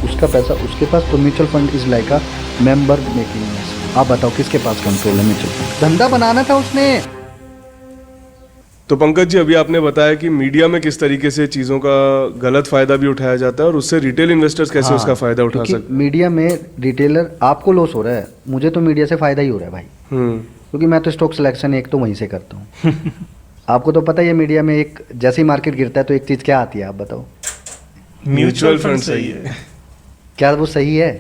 उसका पैसा उसके पास, तो mutual fund is like a member making. आप बताओ किसके पास कंट्रोल है म्यूचुअल फंड? धंधा बनाना था उसने। तो पंकज जी, अभी आपने बताया कि मीडिया में किस तरीके से चीज़ों का गलत फायदा भी उठाया जाता है और उससे रिटेल इन्वेस्टर्स कैसे उसका फायदा उठा क्योंकि सकते हैं। मीडिया में रिटेलर आपको लॉस हो रहा है, मुझे तो मीडिया से फायदा ही हो रहा है भाई, क्योंकि मैं तो स्टॉक सिलेक्शन एक तो वहीं से करता हूँ। आपको तो पता ही है मीडिया में एक जैसे ही मार्केट गिरता है तो एक चीज़ क्या आती है, आप बताओ। म्यूचुअल फंड सही है। क्या वो सही है?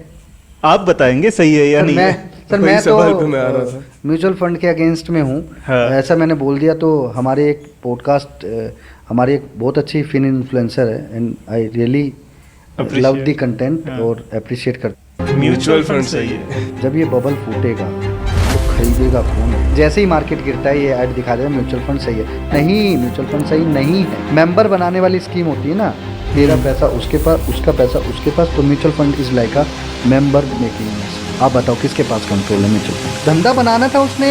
आप बताएंगे सही है या नहीं है। सर वही मैं सवाल पे मैं आ रहा था। तो म्यूचुअल फंड के अगेंस्ट में हूँ। हाँ। ऐसा मैंने बोल दिया तो हमारे एक पॉडकास्ट, हमारी एक बहुत अच्छी फिन इन्फ्लुएंसर है and I really love the content हाँ। और अप्रिशिएट करता म्यूचुअल फंड सही है। हूँ। जब ये बबल फूटेगा तो खरीदेगा कौन? जैसे ही मार्केट गिरता है ये ऐड दिखा देगा म्यूचुअल फंड सही है। नहीं, म्यूचुअल फंड सही नहीं है। मेंबर बनाने वाली स्कीम होती है ना, तेरा पैसा उसके पास, उसका पैसा उसके पास, तो mutual fund is like a member making. आप बताओ किसके पास कंट्रोल है म्यूचुअल फंड? धंधा बनाना था उसने।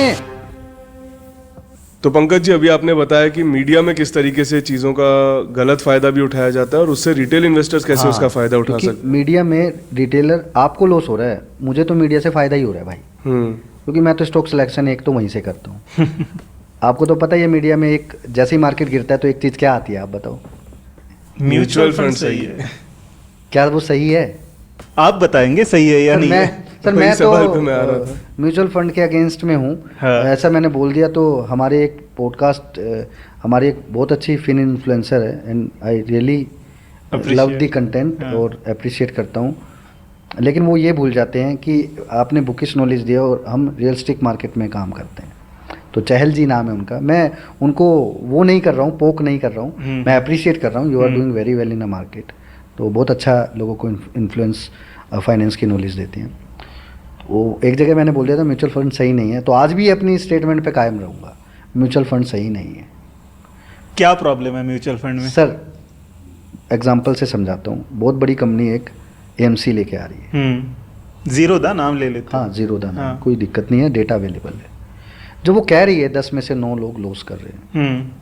तो पंकज जी, अभी आपने बताया कि मीडिया में किस तरीके से चीज़ों का गलत फायदा भी उठाया जाता है और उससे रिटेल इन्वेस्टर्स कैसे उसका फायदा उठा क्योंकि सकते हैं। मीडिया में रिटेलर आपको लॉस हो रहा है, मुझे तो मीडिया से फायदा ही हो रहा है भाई, क्योंकि मैं तो स्टॉक सिलेक्शन एक तो वहीं से करता हूँ। आपको तो पता ही है मीडिया में एक जैसे ही मार्केट गिरता है तो एक चीज़ क्या आती है, आप बताओ। म्यूचुअल फंड सही है। क्या वो सही है? आप बताएंगे सही है या नहीं है। सर वही मैं सवाल पे मैं आ रहा तो था। म्यूचुअल फंड के अगेंस्ट में हूँ। हाँ। ऐसा मैंने बोल दिया तो हमारे एक पॉडकास्ट, हमारी एक बहुत अच्छी फिन इन्फ्लुएंसर है and I really love the content हाँ। और अप्रिशिएट करता हूँ। लेकिन वो ये भूल जाते हैं कि आपने बुकिश नॉलेज दिया और हम रियल स्टेट मार्केट में काम करते हैं। तो चहल जी नाम है उनका, मैं उनको वो नहीं कर रहा हूँ, पोक नहीं कर रहा हूँ, मैं अप्रिशिएट कर रहा हूँ। You are doing very well in a market. तो बहुत अच्छा लोगों को इन्फ्लुएंस फाइनेंस की नॉलेज देती हैं। वो एक जगह मैंने बोल दिया था म्यूचुअल फंड सही नहीं है, तो आज भी अपनी स्टेटमेंट पे कायम रहूँगा, म्यूचुअल फंड सही नहीं है। क्या प्रॉब्लम है म्यूचुअल फंड में। सर एग्जांपल से समझाता हूँ। बहुत बड़ी कंपनी एक एएमसी लेके आ रही है। जीरो दा नाम ले लेते हाँ, जीरो दाना, हाँ। कोई दिक्कत नहीं है, डेटा अवेलेबल है। जो वो कह रही है 10 में से 9 लोग लॉस कर रहे हैं,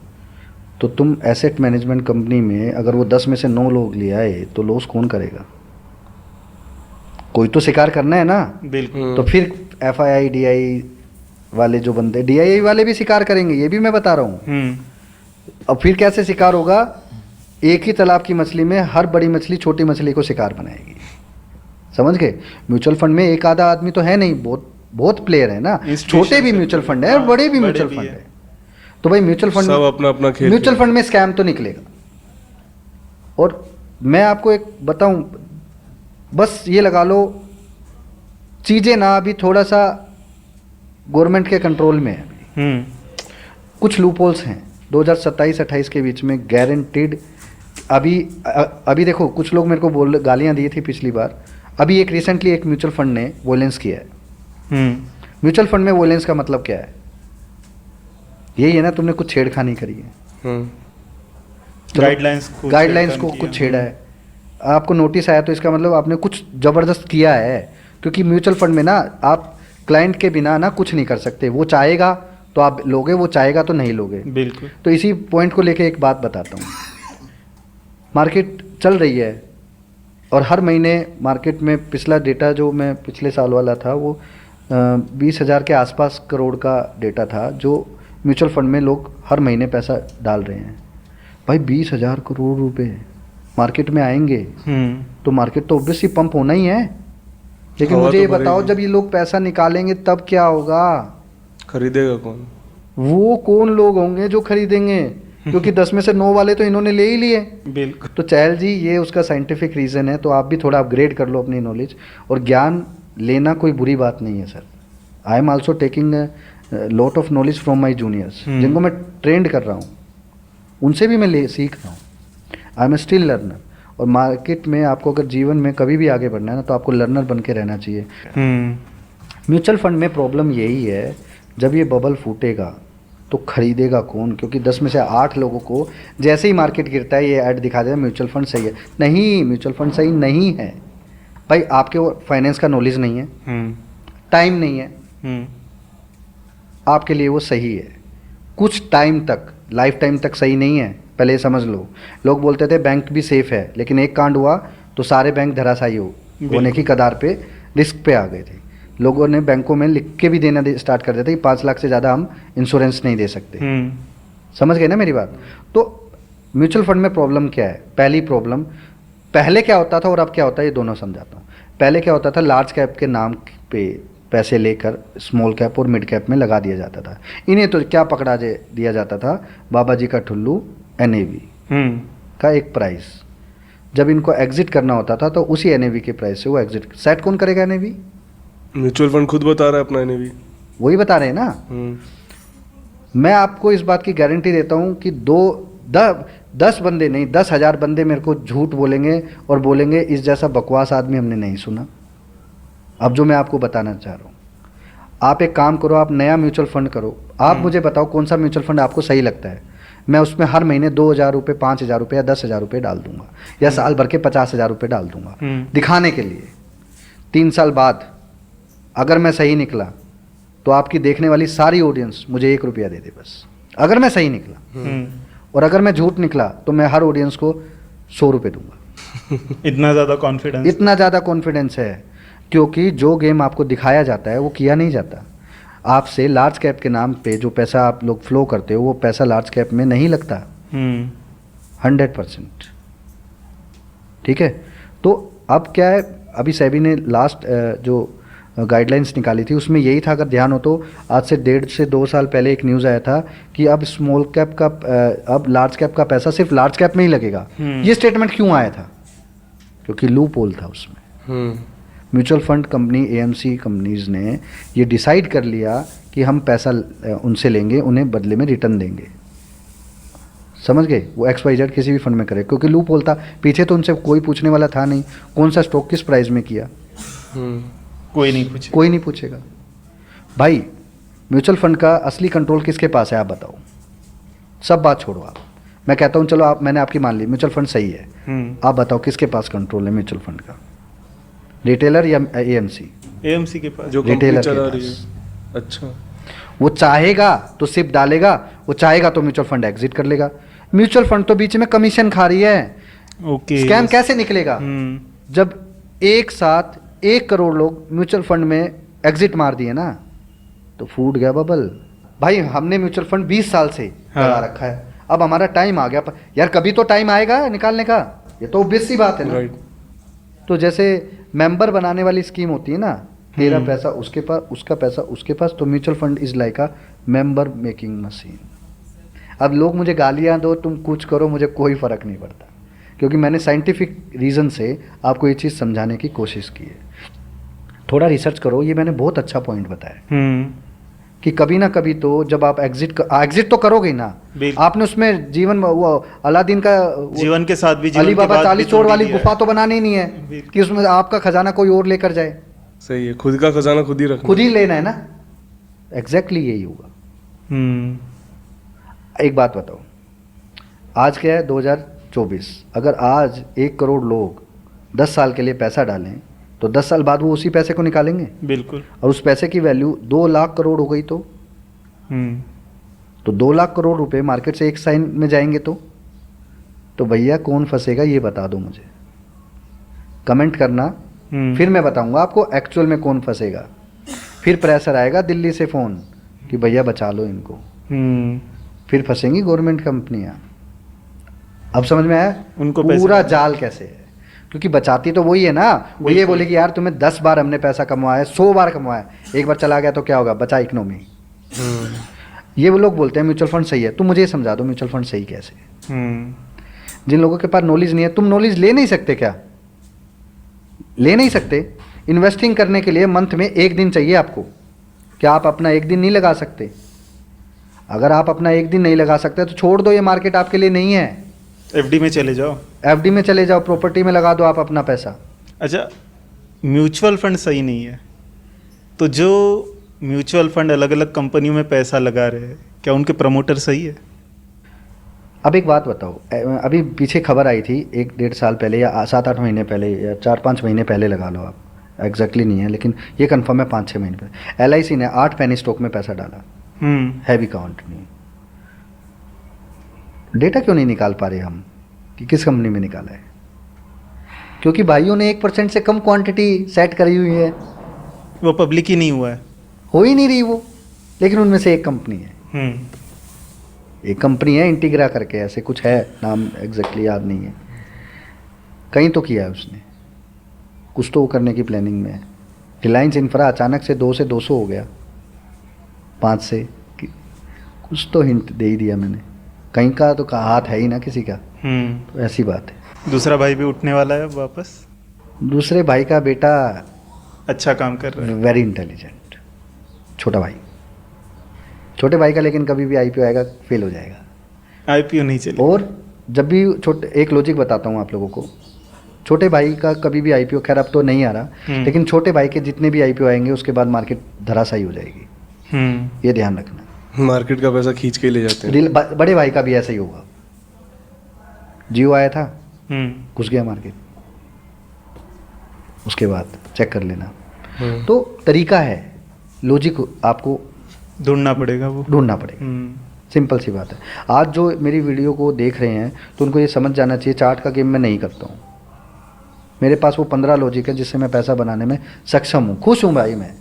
तो तुम एसेट मैनेजमेंट कंपनी में अगर वो 10 में से 9 लोग ले आए तो लॉस कौन करेगा? कोई तो शिकार करना है ना। बिल्कुल। तो फिर एफआईआई डीआई वाले जो बंदे, डीआई वाले भी शिकार करेंगे, ये भी मैं बता रहा हूँ। अब फिर कैसे शिकार होगा? एक ही तालाब की मछली में हर बड़ी मछली छोटी मछली को शिकार बनाएगी। समझ गए? म्यूचुअल फंड में एक आधा आदमी तो है नहीं, बहुत बहुत प्लेयर है ना। छोटे भी म्यूचुअल फंड है और बड़े भी म्यूचुअल फंड है। तो भाई म्यूचुअल फंड, सब अपना अपना खेल म्यूचुअल फंड में स्कैम तो निकलेगा। और मैं आपको एक बताऊं, बस ये लगा लो, चीज़ें ना अभी थोड़ा सा गवर्नमेंट के कंट्रोल में है। कुछ लूपहोल्स हैं 2027-28 के बीच में गारंटीड। अभी देखो, कुछ लोग मेरे को गालियां दी थी पिछली बार। अभी एक रिसेंटली एक म्यूचुअल फंड ने वॉयलेंस किया है। म्यूचुअल फंड में वॉयलेंस का मतलब क्या है? यही है ना, तुमने कुछ छेड़खानी करी है, गाइडलाइंस को कुछ छेड़ा है, आपको नोटिस आया, तो इसका मतलब आपने कुछ ज़बरदस्त किया है। क्योंकि म्यूचुअल फंड में ना आप क्लाइंट के बिना ना कुछ नहीं कर सकते। वो चाहेगा तो आप लोगे, वो चाहेगा तो नहीं लोगे। बिल्कुल। तो इसी पॉइंट को लेके एक बात बताता हूँ। मार्केट चल रही है और हर महीने मार्केट में पिछला डेटा जो मैं पिछले साल वाला था वो 20,000 के आसपास करोड़ का डेटा था, जो म्यूचुअल फंड में लोग हर महीने पैसा डाल रहे हैं। भाई 20,000 करोड़ रुपए मार्केट में आएंगे तो मार्केट तो ऑब्वियसली पंप होना ही है। लेकिन हवा मुझे तो ये बताओ, भरेगी। जब ये लोग पैसा निकालेंगे तब क्या होगा? खरीदेगा कौन? वो कौन लोग होंगे जो खरीदेंगे? क्योंकि 10 में से 9 वाले तो इन्होंने ले ही लिए। बिल्कुल। तो चहल जी, ये उसका साइंटिफिक रीज़न है। तो आप भी थोड़ा अपग्रेड कर लो अपनी नॉलेज, और ज्ञान लेना कोई बुरी बात नहीं है sir. I am also taking lot of knowledge from my juniors, जिनको मैं ट्रेंड कर रहा हूँ, उनसे भी मैं सीख रहा हूँ। I am still learner. और मार्केट में आपको अगर जीवन में कभी भी आगे बढ़ना है ना, तो आपको लर्नर बन के रहना चाहिए। म्यूचुअल फंड में प्रॉब्लम यही है, जब ये बबल फूटेगा तो खरीदेगा कौन? क्योंकि 10 में से 8 लोगों को जैसे ही मार्केट गिरता है ये ऐड दिखा देगा म्यूचुअल फंड सही है। नहीं, म्यूचुअल फंड सही नहीं है भाई। आपके वो फाइनेंस का नॉलेज नहीं है, टाइम नहीं है, आपके लिए वो सही है कुछ टाइम तक, लाइफ टाइम तक सही नहीं है। पहले ये समझ लो। लोग बोलते थे बैंक भी सेफ है, लेकिन एक कांड हुआ तो सारे बैंक धराशायी होने की कगार पे, रिस्क पे आ गए थे। लोगों ने बैंकों में लिख के भी देना स्टार्ट कर दिया था कि 5 लाख से ज़्यादा हम इंश्योरेंस नहीं दे सकते। समझ गए ना मेरी बात? तो म्यूचुअल फंड में प्रॉब्लम क्या है? पहली प्रॉब्लम, पहले क्या होता था और अब क्या होता है, ये दोनों समझाता हूँ। पहले क्या होता था, लार्ज कैप के नाम पे पैसे लेकर स्मॉल कैप और मिड कैप में लगा दिया जाता था। इन्हें तो क्या पकड़ा दिया जाता था, बाबा जी का ठुल्लू, NAV का एक प्राइस। जब इनको एग्जिट करना होता था तो उसी NAV के प्राइस से वो एग्जिट। सेट कौन करेगा NAV? म्यूचुअल फंड खुद बता रहा है अपना NAV। वही बता रहे हैं ना। मैं आपको इस बात की गारंटी देता हूँ कि 10 बंदे नहीं, 10,000 बंदे मेरे को झूठ बोलेंगे और बोलेंगे इस जैसा बकवास आदमी हमने नहीं सुना। अब जो मैं आपको बताना चाह रहा हूँ, आप एक काम करो, आप नया म्यूचुअल फंड करो। आप मुझे बताओ कौन सा म्यूचुअल फंड आपको सही लगता है। मैं उसमें हर महीने 2,000 रुपये, 5,000 रुपये या 10,000 रुपये डाल दूंगा, या साल भर के 50,000 रुपये डाल दूंगा दिखाने के लिए। 3 साल बाद अगर मैं सही निकला तो आपकी देखने वाली सारी ऑडियंस मुझे 1 रुपया दे दे बस, अगर मैं सही निकला। और अगर मैं झूठ निकला तो मैं हर ऑडियंस को 100 रुपये दूंगा। इतना ज़्यादा कॉन्फिडेंस? इतना ज़्यादा कॉन्फिडेंस है, क्योंकि जो गेम आपको दिखाया जाता है वो किया नहीं जाता। आपसे लार्ज कैप के नाम पे जो पैसा आप लोग फ्लो करते हो, वो पैसा लार्ज कैप में नहीं लगता 100%। ठीक है? तो अब क्या है, अभी सेबी ने लास्ट जो गाइडलाइंस निकाली थी उसमें यही था, अगर ध्यान हो तो आज से 1.5 से 2 साल पहले एक न्यूज़ आया था कि अब स्मॉल कैप का, अब लार्ज कैप का पैसा सिर्फ लार्ज कैप में ही लगेगा। ये स्टेटमेंट क्यों आया था? क्योंकि लूप होल था उसमें। Mutual fund company, AMC companies ने ये डिसाइड कर लिया कि हम पैसा उनसे लेंगे, उन्हें बदले में रिटर्न देंगे। समझ गए? वो XYZ किसी भी फंड में करे, क्योंकि लूप होल था। पीछे तो उनसे कोई पूछने वाला था नहीं कौन सा स्टॉक किस प्राइस में किया। कोई नहीं पूछेगा। भाई म्यूचुअल फंड का असली कंट्रोल किसके पास है, आप बताओ। सब बात छोड़ो आप, मैं कहता हूँ चलो मैंने आपकी मान ली, म्यूचुअल फंड सही है। आप बताओ किसके पास कंट्रोल है म्यूचुअल फंड का, रिटेलर या AMC के पास? जो रिटेलर चला के रही पास। है। अच्छा, वो चाहेगा तो सिप डालेगा, वो चाहेगा तो म्यूचुअल फंड एग्जिट कर लेगा। म्यूचुअल फंड तो बीच में कमीशन खा रही है। स्कैम कैसे निकलेगा? जब एक साथ 1 करोड़ लोग म्यूचुअल फंड में एग्जिट मार दिए ना, तो फूट गया बबल। भाई हमने म्यूचुअल फंड 20 साल से लगा रखा है, अब हमारा टाइम आ गया। यार कभी तो टाइम आएगा निकालने का, ये तो ऑब्वियस सी बात है ना। तो जैसे मेंबर बनाने वाली स्कीम होती है ना, तेरा पैसा उसके पास, उसका पैसा उसके पास, तो mutual fund is like a member making machine. अब लोग मुझे गालियां दो, तुम कुछ करो, मुझे कोई फ़र्क नहीं पड़ता, क्योंकि मैंने साइंटिफिक रीज़न से आपको ये चीज़ समझाने की कोशिश की है। थोड़ा रिसर्च करो, ये मैंने बहुत अच्छा पॉइंट बताया कि कभी ना कभी तो जब आप एग्जिट तो करोगे ही ना। आपने उसमें जीवन, वो अलादीन का जीवन के साथ भी, अली बाबा 40 चोर वाली गुफा तो बनानी नहीं है कि उसमें आपका खजाना कोई और लेकर जाए। सही है, खुद का खजाना खुद ही रखना, खुद ही लेना है ना। एग्जैक्टली यही होगा। एक बात बताओ, आज क्या है 2024, अगर आज 1 करोड़ लोग 10 साल के लिए पैसा डालें तो 10 साल बाद वो उसी पैसे को निकालेंगे। बिल्कुल। और उस पैसे की वैल्यू 2 लाख करोड़ हो गई तो 2 लाख करोड़ रुपए मार्केट से एक साइन में जाएंगे तो भैया कौन फंसेगा ये बता दो मुझे, कमेंट करना। फिर मैं बताऊंगा आपको एक्चुअल में कौन फंसेगा। फिर प्रेशर आएगा दिल्ली से फ़ोन कि भैया बचा लो इनको। फिर फंसेंगी गवर्नमेंट कंपनियां। अब समझ में आया उनको पूरा जाल कैसे है, क्योंकि बचाती तो वही है ना। वो ये बोलेगी यार तुम्हें 10 बार हमने पैसा कमाया है, 100 बार कमाया, एक बार चला गया तो क्या होगा, बचा इकोनॉमी। ये वो लोग बोलते हैं म्यूचुअल फंड सही है। तुम मुझे समझा दो म्यूचुअल फंड सही कैसे है। जिन लोगों के पास नॉलेज नहीं है, तुम नॉलेज ले नहीं सकते क्या? ले नहीं सकते? इन्वेस्टिंग करने के लिए मंथ में 1 दिन चाहिए आपको। क्या आप अपना 1 दिन नहीं लगा सकते? अगर आप अपना 1 दिन नहीं लगा सकते तो छोड़ दो, ये मार्केट आपके लिए नहीं है। FD में चले जाओ। FD में चले जाओ, प्रॉपर्टी में लगा दो आप अपना पैसा। अच्छा, म्यूचुअल फंड सही नहीं है तो जो म्यूचुअल फंड अलग अलग कंपनियों में पैसा लगा रहे हैं, क्या उनके प्रमोटर सही है? अब एक बात बताओ, अभी पीछे खबर आई थी 1-1.5 साल पहले या 7-8 महीने पहले या 4-5 महीने पहले लगा लो आप, एग्जैक्टली नहीं है लेकिन ये कंफर्म है 5-6 महीने पहले LIC ने 8 पेनी स्टॉक में पैसा डाला। हैवी काउंट नहीं। डेटा क्यों नहीं निकाल पा रहे हम कि किस कंपनी में निकाला है? क्योंकि भाइयों ने 1% से कम क्वांटिटी सेट करी हुई है, वो पब्लिक ही नहीं हुआ है। हो ही नहीं रही वो, लेकिन उनमें से एक कंपनी है, एक कंपनी है इंटीग्रा करके, ऐसे कुछ है नाम, एग्जैक्टली याद नहीं है, कहीं तो किया है उसने, कुछ तो वो करने की प्लानिंग में है। रिलायंस इंफ्रा अचानक से 2 से 200 हो गया, 5 से, कुछ तो हिंट दे ही दिया मैंने, कहीं का तो हाथ है ही ना किसी का, तो ऐसी बात है। दूसरा भाई भी उठने वाला है वापस, दूसरे भाई का बेटा अच्छा काम कर रहा है। वेरी इंटेलिजेंट, छोटा भाई, छोटे भाई का लेकिन कभी भी आईपीओ आएगा फेल हो जाएगा। आईपीओ नहीं चले। और जब भी छोटे, एक लॉजिक बताता हूँ आप लोगों को, छोटे भाई का कभी भी आईपीओ, खैर अब तो नहीं आ रहा, लेकिन छोटे भाई के जितने भी आईपीओ आएंगे उसके बाद मार्केट धराशायी हो जाएगी, ये ध्यान रखना। मार्केट का पैसा खींच के ले जाते हैं। बड़े भाई का भी ऐसा ही होगा। जियो आया था, घुस गया मार्केट, उसके बाद चेक कर लेना। तो तरीका है, लॉजिक आपको ढूंढना पड़ेगा, वो ढूंढना पड़ेगा, सिंपल सी बात है। आज जो मेरी वीडियो को देख रहे हैं तो उनको ये समझ जाना चाहिए, चार्ट का गेम मैं नहीं करता हूँ, मेरे पास वो 15 लॉजिक है जिससे मैं पैसा बनाने में सक्षम हूँ, खुश हूँ भाई मैं।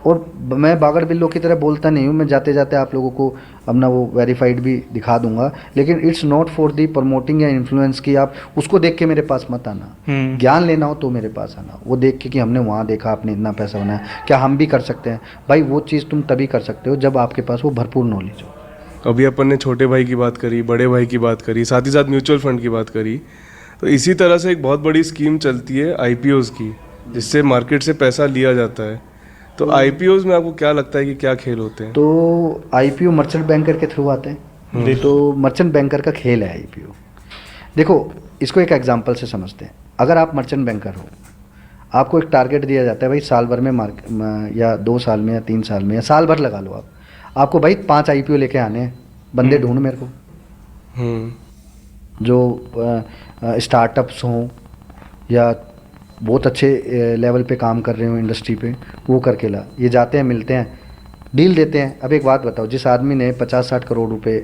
और मैं बागड़ बिल्लो की तरह बोलता नहीं हूँ, मैं जाते जाते आप लोगों को अपना वो वेरीफाइड भी दिखा दूंगा, लेकिन it's not for the promoting या इन्फ्लुएंस की आप उसको देख के मेरे पास मत आना। ज्ञान लेना हो तो मेरे पास आना, वो देख के कि हमने वहाँ देखा आपने इतना पैसा बनाया, क्या हम भी कर सकते हैं? भाई वो चीज़ तुम तभी कर सकते हो जब आपके पास वो भरपूर नॉलेज हो। अभी अपन ने छोटे भाई की बात करी, बड़े भाई की बात करी, साथ ही साथ म्यूचुअल फंड की बात करी, तो इसी तरह से एक बहुत बड़ी स्कीम चलती है आईपीओज की, जिससे मार्केट से पैसा लिया जाता है। तो आईपीओज में आपको क्या लगता है कि क्या खेल होते हैं? तो आईपीओ मर्चेंट बैंकर के थ्रू आते हैं, तो मर्चेंट बैंकर का खेल है आईपीओ। देखो इसको एक एग्जांपल से समझते हैं। अगर आप मर्चेंट बैंकर हो, आपको एक टारगेट दिया जाता है भाई साल भर में या 2 साल में या 3 साल में या साल भर लगा लो, आपको भाई 5 आईपीओ लेके आने हैं, बंदे ढूंढ मेरे को जो स्टार्टअप्स हों या बहुत अच्छे लेवल पे काम कर रहे हो इंडस्ट्री पे, वो करके ला। ये जाते हैं, मिलते हैं, डील देते हैं। अब एक बात बताओ, जिस आदमी ने 50-60 करोड़ रुपए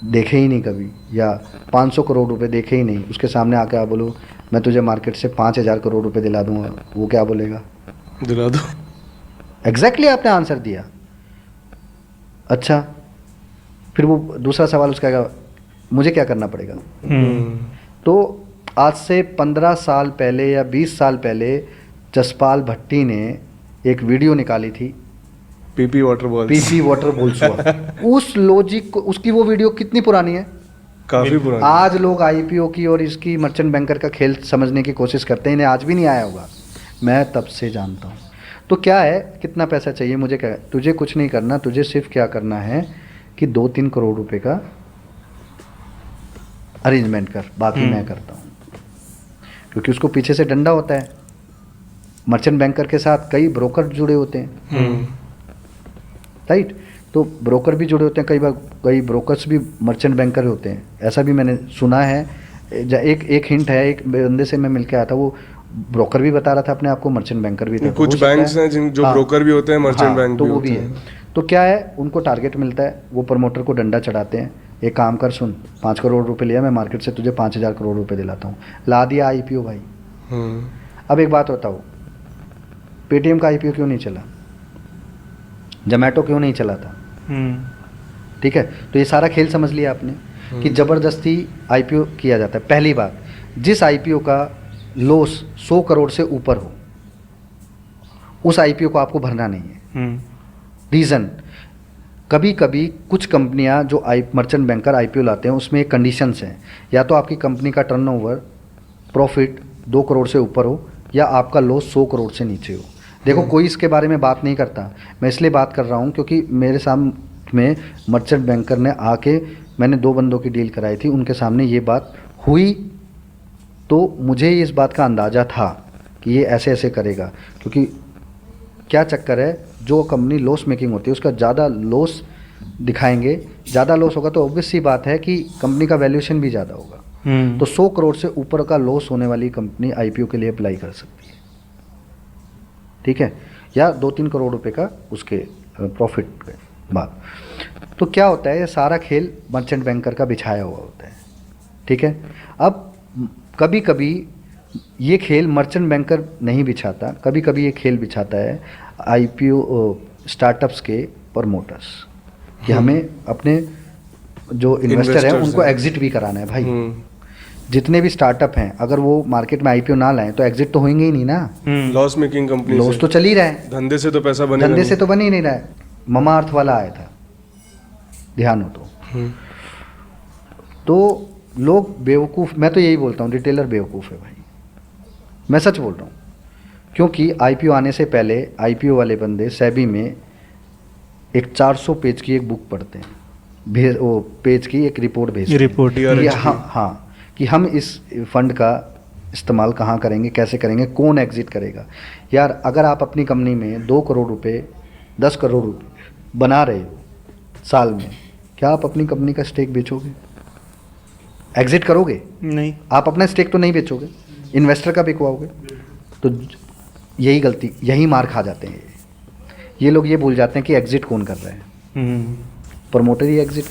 देखे ही नहीं कभी या 500 करोड़ रुपए देखे ही नहीं, उसके सामने आके आप बोलो मैं तुझे मार्केट से 5000 करोड़ रुपए दिला दूंगा, वो क्या बोलेगा? दिला दो। एग्जैक्टली आपने आंसर दिया। अच्छा, फिर वो दूसरा सवाल उसका आएगा, मुझे क्या करना पड़ेगा? तो आज से 15 साल पहले या 20 साल पहले जसपाल भट्टी ने एक वीडियो निकाली थी, पीपी वाटर बॉल्स उस लॉजिक को, उसकी वो वीडियो कितनी पुरानी है? काफी पुरानी। आज लोग आईपीओ की और इसकी मर्चेंट बैंकर का खेल समझने की कोशिश करते हैं, इन्हें आज भी नहीं आया होगा, मैं तब से जानता हूँ। तो क्या है, कितना पैसा चाहिए मुझे? क्या, तुझे कुछ नहीं करना, तुझे सिर्फ क्या करना है कि 2-3 करोड़ रुपए का अरेंजमेंट कर, बाकी मैं करता हूँ। क्योंकि उसको पीछे से डंडा होता है, मर्चेंट बैंकर के साथ कई ब्रोकर जुड़े होते हैं, राइट? तो ब्रोकर भी जुड़े होते हैं, कई बार कई ब्रोकर्स भी मर्चेंट बैंकर होते हैं, ऐसा भी मैंने सुना है। एक हिंट है, एक बंदे से मैं मिलके आया था, वो ब्रोकर भी बता रहा था अपने आप को, मर्चेंट बैंकर भी था। कुछ बैंक्स हैं जिन जो ब्रोकर भी होते हैं, मर्चेंट बैंक तो भी वो होते भी हैं। है। तो क्या है, उनको टारगेट मिलता है, वो प्रमोटर को डंडा चढ़ाते हैं, एक काम कर, सुन 5 करोड़ रुपए लिया, मैं मार्केट से तुझे 5000 करोड़ रुपए दिलाता हूँ, ला दिया आईपीओ भाई। अब एक बात बताओ, पेटीएम का आईपीओ क्यों नहीं चला? जोमैटो क्यों नहीं चला था? ठीक है, तो ये सारा खेल समझ लिया आपने कि जबरदस्ती आईपीओ किया जाता है। पहली बात, जिस आईपीओ का लॉस 100 करोड़ से ऊपर हो, उस आईपीओ को आपको भरना नहीं है। रीज़न, कभी कभी कुछ कंपनियां जो मर्चेंट बैंकर आईपीओ लाते हैं उसमें एक कंडीशंस हैं, या तो आपकी कंपनी का टर्नओवर प्रॉफिट 2 करोड़ से ऊपर हो या आपका लॉस 100 करोड़ से नीचे हो। देखो कोई इसके बारे में बात नहीं करता, मैं इसलिए बात कर रहा हूँ क्योंकि मेरे सामने मर्चेंट बैंकर ने आके, मैंने 2 बंदों की डील कराई थी, उनके सामने ये बात हुई, तो मुझे इस बात का अंदाज़ा था कि ये ऐसे ऐसे करेगा। क्योंकि क्या चक्कर है, जो कंपनी लॉस मेकिंग होती है उसका ज़्यादा लॉस दिखाएंगे, ज़्यादा लॉस होगा तो ऑब्वियस सी बात है कि कंपनी का वैल्यूएशन भी ज़्यादा होगा। तो 100 करोड़ से ऊपर का लॉस होने वाली कंपनी आईपीओ के लिए अप्लाई कर सकती है, ठीक है, या 2-3 करोड़ रुपए का उसके प्रॉफिट के बाद। तो क्या होता है, ये सारा खेल मर्चेंट बैंकर का बिछाया हुआ होता है। ठीक है। अब कभी कभी ये खेल मर्चेंट बैंकर नहीं बिछाता, कभी कभी ये खेल बिछाता है आईपीओ स्टार्टअप्स के प्रमोटर्स कि हमें अपने जो इन्वेस्टर हैं Investors उनको हैं। एग्जिट भी कराना है भाई। जितने भी स्टार्टअप हैं अगर वो मार्केट में आईपीओ ना लाएं तो एग्जिट तो होंगे ही नहीं ना, लॉस मेकिंग कंपनी लॉस तो चल ही रहा है, धंधे से तो पैसा बनेगा धंधे नहीं। से तो बन ही नहीं रहा है। ममा अर्थ वाला आया था, ध्यान हो तो लोग बेवकूफ़, मैं तो यही बोलता हूँ रिटेलर बेवकूफ़ है भाई, मैं सच बोल रहा हूँ। क्योंकि आईपीओ आने से पहले आईपीओ वाले बंदे सेबी में एक 400 पेज की एक बुक पढ़ते हैं, वो पेज की एक रिपोर्ट भेजते हैं रिपोर्ट कि हाँ कि हम इस फंड का इस्तेमाल कहाँ करेंगे, कैसे करेंगे, कौन एग्जिट करेगा। यार अगर आप अपनी कंपनी में 2 करोड़ रुपए 10 करोड़ रुपए बना रहे हो साल में, क्या आप अपनी कंपनी का स्टेक बेचोगे, एग्जिट करोगे? नहीं। आप अपना स्टेक तो नहीं बेचोगे, इन्वेस्टर का बिकवाओगे। तो यही गलती, यही मार खा जाते हैं ये लोग। ये भूल जाते हैं कि एग्जिट कौन कर रहा है, प्रमोटर ही एग्जिट